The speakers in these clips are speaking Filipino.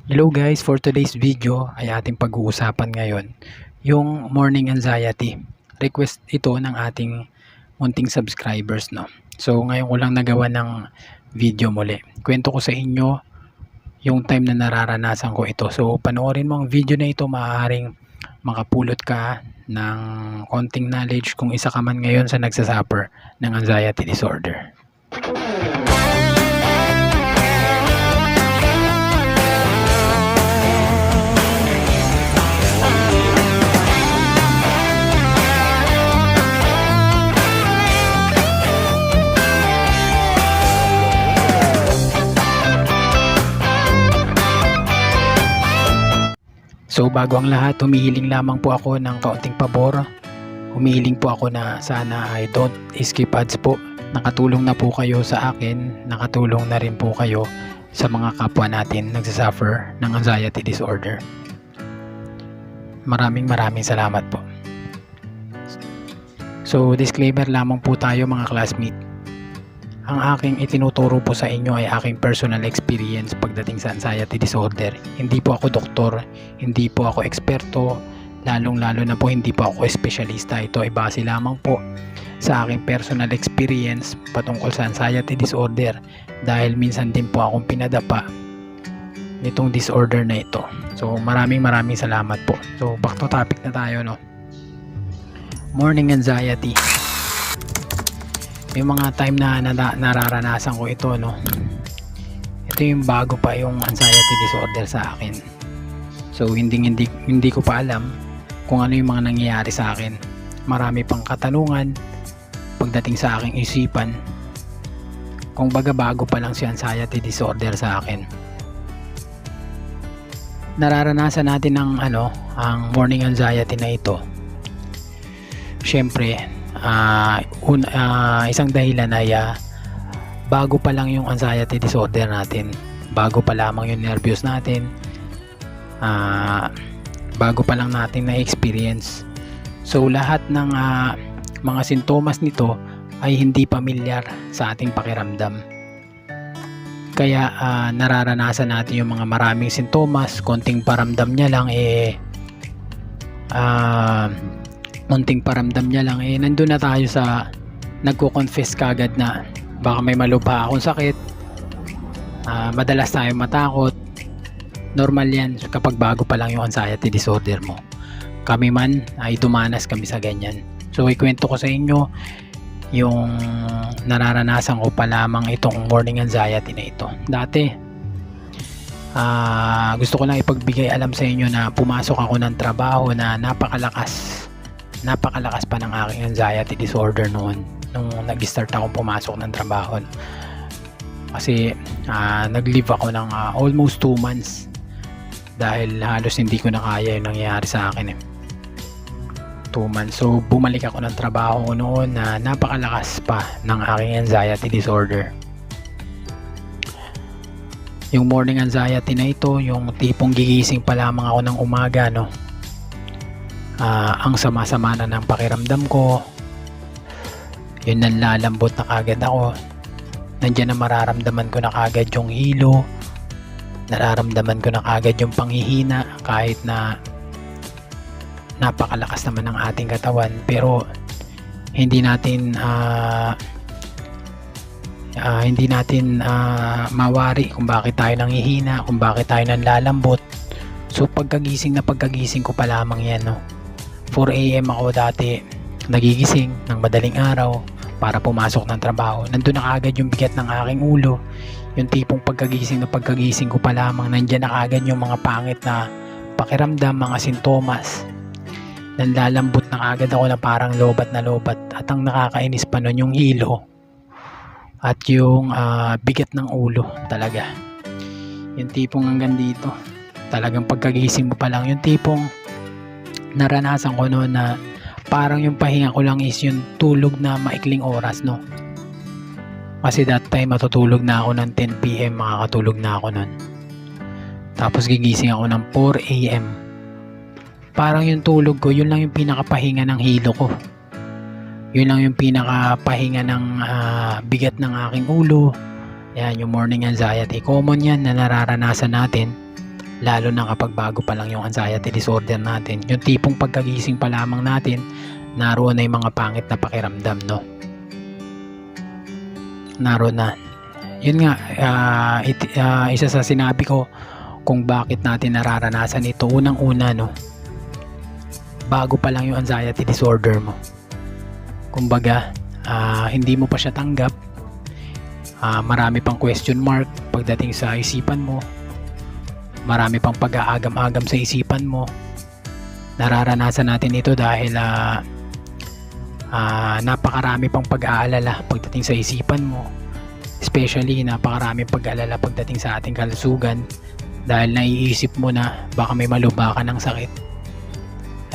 Hello guys, for today's video ay ating pag-uusapan ngayon yung morning anxiety. Request ito ng ating munting subscribers, no. So ngayon ko lang nagawa ng video muli. Kwento ko sa inyo yung time na nararanasan ko ito. So panoorin mo ang video na ito, maaaring makapulot ka ng konting knowledge kung isa ka man ngayon sa nagsasuffer ng anxiety disorder. So bago ang lahat, humihiling lamang po ako ng kaunting pabor. Humihiling po ako na sana ay don't skip ads po. Nakatulong na po kayo sa akin, nakatulong na rin po kayo sa mga kapwa natin nagsasuffer ng anxiety disorder. Maraming salamat po. So disclaimer lamang po tayo mga classmate. Ang aking itinuturo po sa inyo ay aking personal experience pagdating sa anxiety disorder. Hindi po ako doktor, hindi po ako eksperto, lalong-lalo na po hindi po ako espesyalista. Ito ay base lamang po sa aking personal experience patungkol sa anxiety disorder dahil minsan din po akong pinadapa nitong disorder na ito. So maraming salamat po. So back to topic na tayo, no. Morning anxiety. May mga time na nararanasan ko ito, no. Ito yung bago pa yung anxiety disorder sa akin. So hindi ko pa alam kung ano yung mga nangyayari sa akin. Marami pang katanungan pagdating sa aking isipan. Kung baga bago pa lang si anxiety disorder sa akin. Nararanasan natin ang morning anxiety na ito. Syempre, isang dahilan ay bago pa lang yung anxiety disorder natin, bago pa lamang yung nervyos natin, bago pa lang natin na-experience. So lahat ng mga sintomas nito ay hindi pamilyar sa ating pakiramdam, kaya nararanasan natin yung mga maraming sintomas, konting paramdam niya lang munting paramdam niya lang nandun na tayo sa nagko-confess kagad na baka may malubha akong sakit. Madalas tayo matakot. Normal yan kapag bago pa lang yung anxiety disorder mo. Kami man ay dumanas kami sa ganyan. So ikwento ko sa inyo yung nararanasan ko pa lamang itong morning anxiety na ito. Dati gusto ko lang ipagbigay alam sa inyo na pumasok ako ng trabaho na napakalakas pa ng aking anxiety disorder noon nung nag-start akong pumasok ng trabaho, kasi nag-leave ako ng almost 2 months dahil halos hindi ko na kaya yung nangyayari sa akin 2 months. So bumalik ako ng trabaho ko noon na napakalakas pa ng aking anxiety disorder. Yung morning anxiety na ito, yung tipong gigising pa lamang ako ng umaga, no. Ang sama-sama na ng pakiramdam ko, yun, nanlalambot na kagad ako, nandiyan na mararamdaman ko na kagad yung hilo, nararamdaman ko na kagad yung panghihina kahit na napakalakas naman ng ating katawan, pero hindi natin mawari kung bakit tayo nanghihina, kung bakit tayo nanlalambot. So pagkagising ko pa lamang yan, no. 4 AM ako dati nagigising ng madaling araw para pumasok ng trabaho. Nandun na kagad yung bigat ng aking ulo, yung tipong pagkagising ko pa lamang nandyan na kagad yung mga pangit na pakiramdam, mga sintomas. Nanlalambot na kagad ako na parang lobat na lobat, at ang nakakainis pa nun yung hilo at yung bigat ng ulo talaga. Yung tipong hanggang dito, talagang pagkagising mo pa lang, yung tipong naranasan ko noon na parang yung pahinga ko lang is yung tulog na maikling oras, no. Kasi that time matutulog na ako ng 10 PM, makakatulog na ako noon. Tapos gigising ako ng 4 AM. Parang yung tulog ko, yun lang yung pinakapahinga ng hilo ko. Yun lang yung pinakapahinga ng bigat ng aking ulo. Yan, yung morning anxiety. Common yan na nararanasan natin lalo na kapag bago pa lang yung anxiety disorder natin, yung tipong pagkagising pa lamang natin naroon na yung mga pangit na pakiramdam, no? Naroon na. Yun nga, isa sa sinabi ko kung bakit natin nararanasan ito, unang-una, no, bago pa lang yung anxiety disorder mo. Kumbaga, hindi mo pa siya tanggap, marami pang question mark pagdating sa isipan mo, marami pang pag-aagam-agam sa isipan mo. Nararanasan natin ito dahil napakarami pang pag-aalala pagdating sa isipan mo, especially napakarami pag-aalala pagdating sa ating kalusugan dahil naiisip mo na baka may malubha ka ng sakit.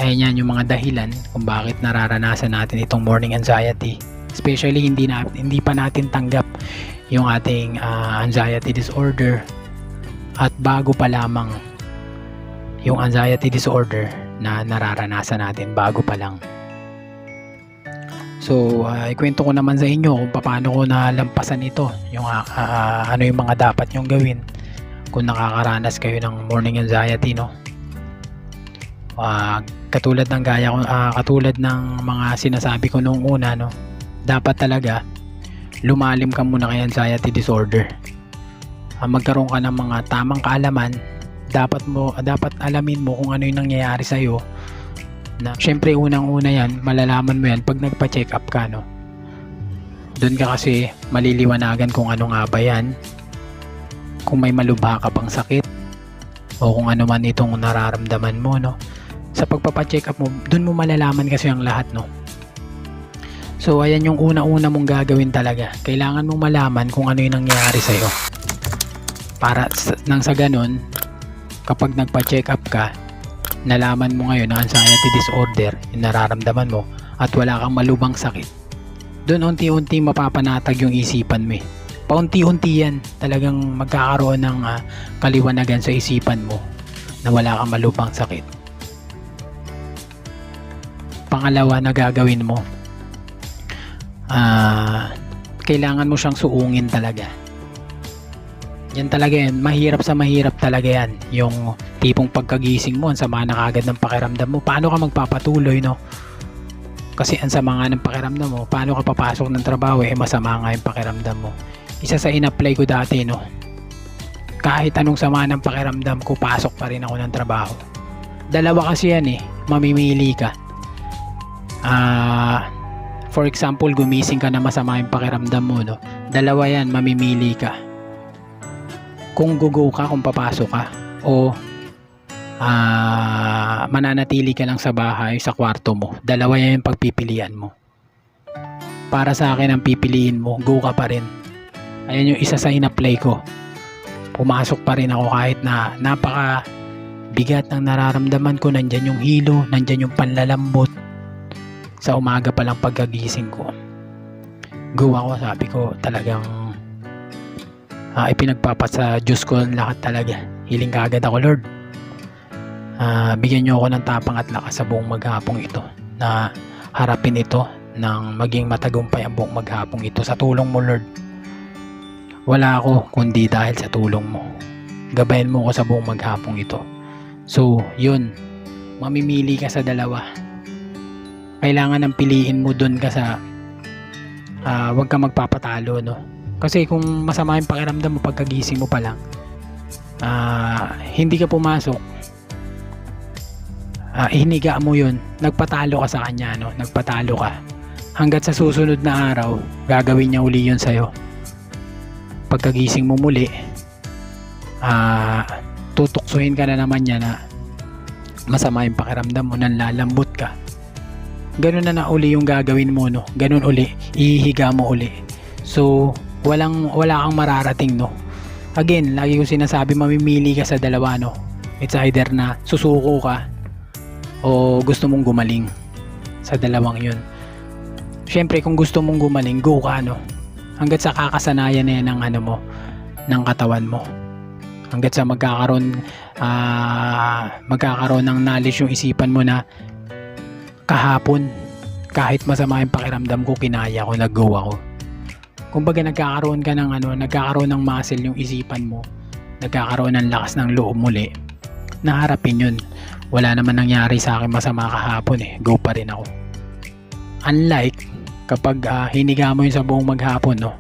Ayan yan yung mga dahilan kung bakit nararanasan natin itong morning anxiety, especially hindi pa natin tanggap yung ating anxiety disorder, at bago pa lamang yung anxiety disorder na nararanasan natin, bago pa lang. So, ikwento ko naman sa inyo kung paano ko nalampasan ito, yung ano yung mga dapat nyong gawin kung nakakaranas kayo ng morning anxiety, no? Katulad ng mga sinasabi ko noong una, no, dapat talaga lumalim ka muna kay anxiety disorder. Magkaroon ka ng mga tamang kaalaman. Dapat alamin mo kung ano yung nangyayari sa iyo. Na syempre unang-una yan, malalaman mo yan pag nagpa-check up ka, no. Doon ka kasi maliliwanagan kung ano nga ba yan, kung may malubha ka bang sakit o kung ano man itong nararamdaman mo, no. Sa pagpapa-check up mo, doon mo malalaman kasi ang lahat, no. So ayan yung una-una mong gagawin talaga. Kailangan mong malaman kung ano yung nangyayari sa iyo. Para nang sa ganun, kapag nagpa-check up ka, nalaman mo ngayon na anxiety disorder yung nararamdaman mo at wala kang malubhang sakit, doon unti-unti mapapanatag yung isipan mo. Paunti-unti yan, talagang magkakaroon ng kaliwanagan sa isipan mo na wala kang malubhang sakit. Pangalawa na gagawin mo, kailangan mo siyang suungin talaga. Yan talaga yan, mahirap talaga yan, yung tipong pagkagising mo ang sama na kagad ng pakiramdam mo. Paano ka magpapatuloy, no? Kasi ang sama nga ng pakiramdam mo. Paano ka papasok ng trabaho, masama nga yung pakiramdam mo. Isa sa in-apply ko dati, no, kahit anong sama ng pakiramdam ko, pasok pa rin ako ng trabaho. Dalawa kasi yan, mamimili ka. For example, gumising ka na masama yung pakiramdam mo, no? Dalawa yan, mamimili ka. Kung gugo ka, kung papasok ka, o mananatili ka lang sa bahay, sa kwarto mo. Dalawa yan yung pagpipilian mo. Para sa akin, ang pipiliin mo, go ka pa rin. Ayan yung isa sa in-apply ko. Pumasok pa rin ako kahit na napaka bigat ng nararamdaman ko. Nandyan yung hilo, nandyan yung panlalambot. Sa umaga pa lang pagkagising ko, go ako, sabi ko talagang ipinagpapat sa Diyos ko ang lahat talaga. Hiling kaagad ako, Lord, bigyan niyo ako ng tapang at lakas sa buong maghapong ito na harapin ito ng maging matagumpay ang buong maghapong ito. Sa tulong mo, Lord, wala ako kundi dahil sa tulong mo. Gabayan mo ko sa buong maghapong ito. So yun, mamimili ka sa dalawa. Kailangan ng piliin mo dun ka sa wag ka magpapatalo, no. Kasi kung masama yung pakiramdam mo pagkagising mo pa lang, hindi ka pumasok, hiniga mo yun, nagpatalo ka sa kanya, no? Nagpatalo ka. Hanggat sa susunod na araw, gagawin niya uli yun sa'yo. Pagkagising mo muli, tutuksuhin ka na naman niya na masama yung pakiramdam mo, nanlalambot ka. Ganun na uli yung gagawin mo, no? Ganun uli, ihihiga mo uli. So wala kang mararating, no. Again, lagi ko sinasabi, mamimili ka sa dalawa, no. It's either na susuko ka o gusto mong gumaling. Sa dalawang yun. Syempre kung gusto mong gumaling, go ka, no. Hanggat sa kakasanayan na yan ng ng katawan mo. Hanggat sa magkakaroon ng knowledge yung isipan mo na kahapon, kahit masama yung pakiramdam ko, kinaya ko, nag-go ako. Kumbaga nagkakaroon ng muscle yung isipan mo, nagkakaroon ng lakas ng loob muli na harapin yun. Wala naman nangyari sa akin masama kahapon go pa rin ako. Unlike kapag hiniga mo yun sa buong maghapon, no,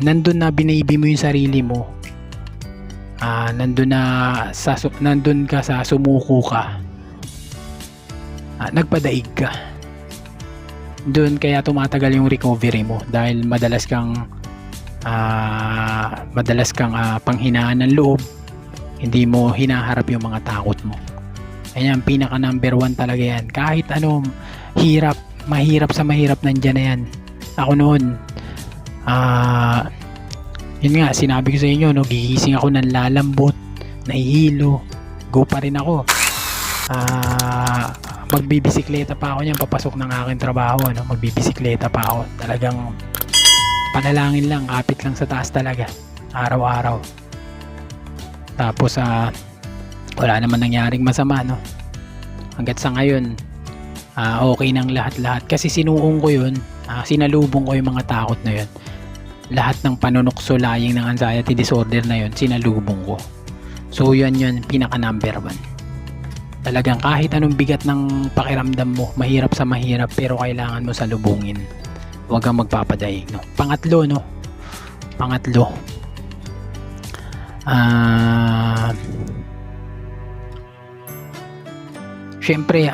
nandun na binibi mo yung sarili mo, nandun ka sa sumuko ka, nagpadaig ka doon, kaya tumatagal yung recovery mo dahil madalas kang panghinaan ng loob, hindi mo hinaharap yung mga takot mo. Ayan, pinaka number 1 talaga yan. Kahit anong mahirap sa mahirap, nandyan na yan. Ako noon, yun nga, sinabi ko sa inyo, no, gigising ako ng lalambot, nahihilo, go pa rin ako. Magbibisikleta pa ako niyan, papasok ng aking trabaho, no, magbibisikleta pa ako. Talagang panalangin lang, kapit lang sa taas talaga, araw-araw. Tapos wala naman nangyaring masama, no, hanggat sa ngayon. Okay nang lahat-lahat kasi sinuong ko yun, sinalubong ko yung mga takot na yun. Lahat ng panunukso, laying ng anxiety disorder na yun, sinalubong ko. So yun pinaka number 1. Talagang kahit anong bigat ng pakiramdam mo, mahirap sa mahirap, pero kailangan mo salubungin. Huwag kang magpapadaig, no. Pangatlo, syempre,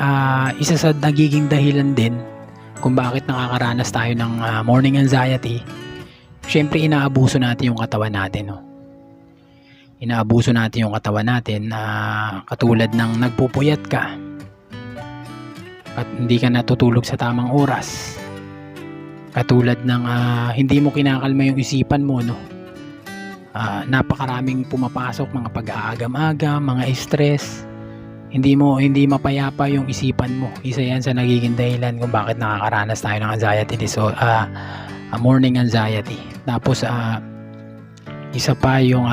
isa sa nagiging dahilan din kung bakit nakakaranas tayo ng morning anxiety, syempre inaabuso natin yung katawan natin, no. Inaabuso natin yung katawan natin, katulad ng nagpupuyat ka at hindi ka natutulog sa tamang oras, katulad ng hindi mo kinakalma yung isipan mo, no. Napakaraming pumapasok, mga pag-aagam-agam, mga stress, hindi mapayapa yung isipan mo. Isa yan sa nagiging dahilan kung bakit nakakaranas tayo ng anxiety disorder, morning anxiety. Tapos isa pa yung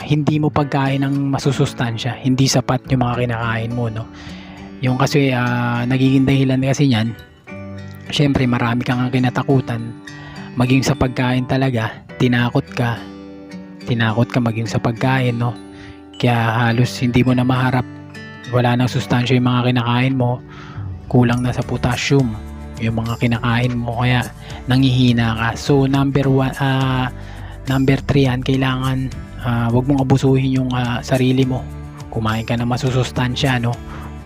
hindi mo pagkain ng masusustansya, hindi sapat yung mga kinakain mo, no. Yung kasi nagiging dahilan kasi niyan, syempre marami kang kinatakutan, maging sa pagkain talaga, tinakot ka maging sa pagkain, no. Kaya halos hindi mo na maharap, wala nang sustansya yung mga kinakain mo, kulang na sa potassium yung mga kinakain mo, kaya nangihina ka. So number 3 yan, kailangan wag mong abusuhin yung sarili mo. Kumain ka na masusustansya, no.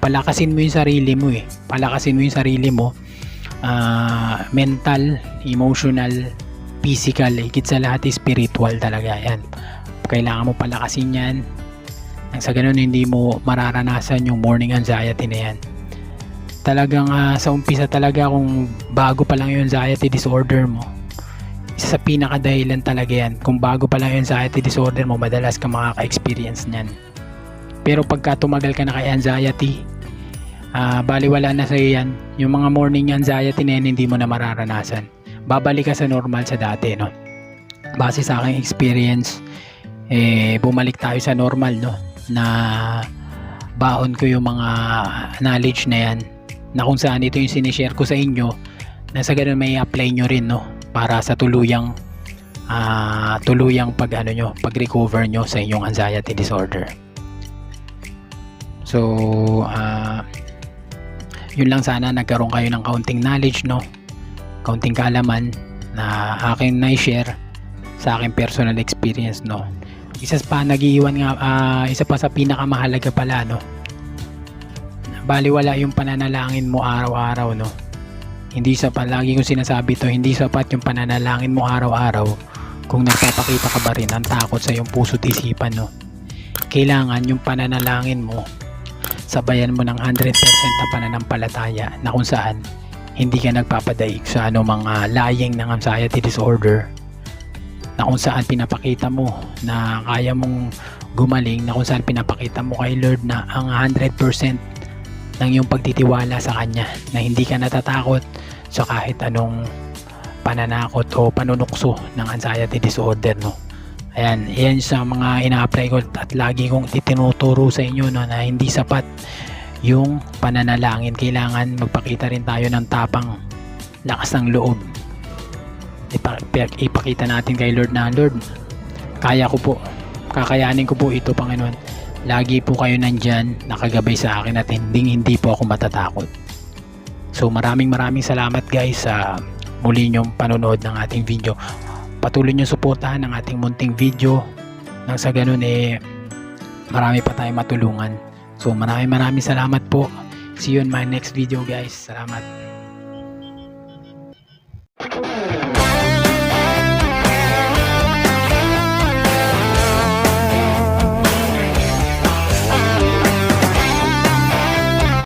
Palakasin mo yung sarili mo, mental, emotional, physical, higit sa lahat spiritual talaga yan. Kailangan mo palakasin yan, nang sa ganun hindi mo mararanasan yung morning anxiety na yan. Talagang sa umpisa talaga, kung bago pa lang yung anxiety disorder mo, isa sa pinakadahilan talaga yan. Kung bago pa lang yung anxiety disorder mo, madalas ka makaka-experience nyan. Pero pagka tumagal ka na kay anxiety, baliwala na sa'yo yan. Yung mga morning anxiety na yan, hindi mo na mararanasan. Babalik ka sa normal, sa dati, no. Base sa aking experience, bumalik tayo sa normal, no, na baon ko yung mga knowledge na yan, na kung saan ito yung sinishare ko sa inyo, na sa ganun may apply nyo rin, no, para sa tuluyang pag-recover nyo sa inyong anxiety disorder. So yun lang, sana nagkaroon kayo ng kaunting knowledge, no, kaunting kaalaman na akin na-share sa aking personal experience, no. Isa pa sa pinakamahalaga pala, no, baliwala yung pananalangin mo araw-araw, no. Hindi sapat, lagi kong sinasabi to, hindi sapat yung pananalangin mo araw-araw kung nagpapakita ka ba rin ng takot sa iyong puso't isipan, no. Kailangan yung pananalangin mo sabayan mo ng 100% na pananampalataya, na kung saan hindi ka nagpapadaig sa mga laying ng anxiety disorder, na kung saan pinapakita mo na kaya mong gumaling, na kung saan pinapakita mo kay Lord na ang 100% ng iyong pagtitiwala sa Kanya, na hindi ka natatakot sa kahit anong pananakot o panunukso ng anxiety disorder, no. Ayan, yan sa mga ina-apply ko at lagi kong itinuturo sa inyo, no, na hindi sapat yung pananalangin. Kailangan magpakita rin tayo ng tapang, lakas ng loob. Ipakita natin kay Lord na, Lord, kaya ko po, kakayanin ko po ito, Panginoon. lagi po kayo nandyan nakagabay sa akin at hindi po ako matatakot. So maraming salamat guys sa muli nyong panonood ng ating video. Patuloy nyo suportahan ang ating munting video nang sa ganun marami pa tayong matulungan. So maraming salamat po. See you in my next video guys. Salamat.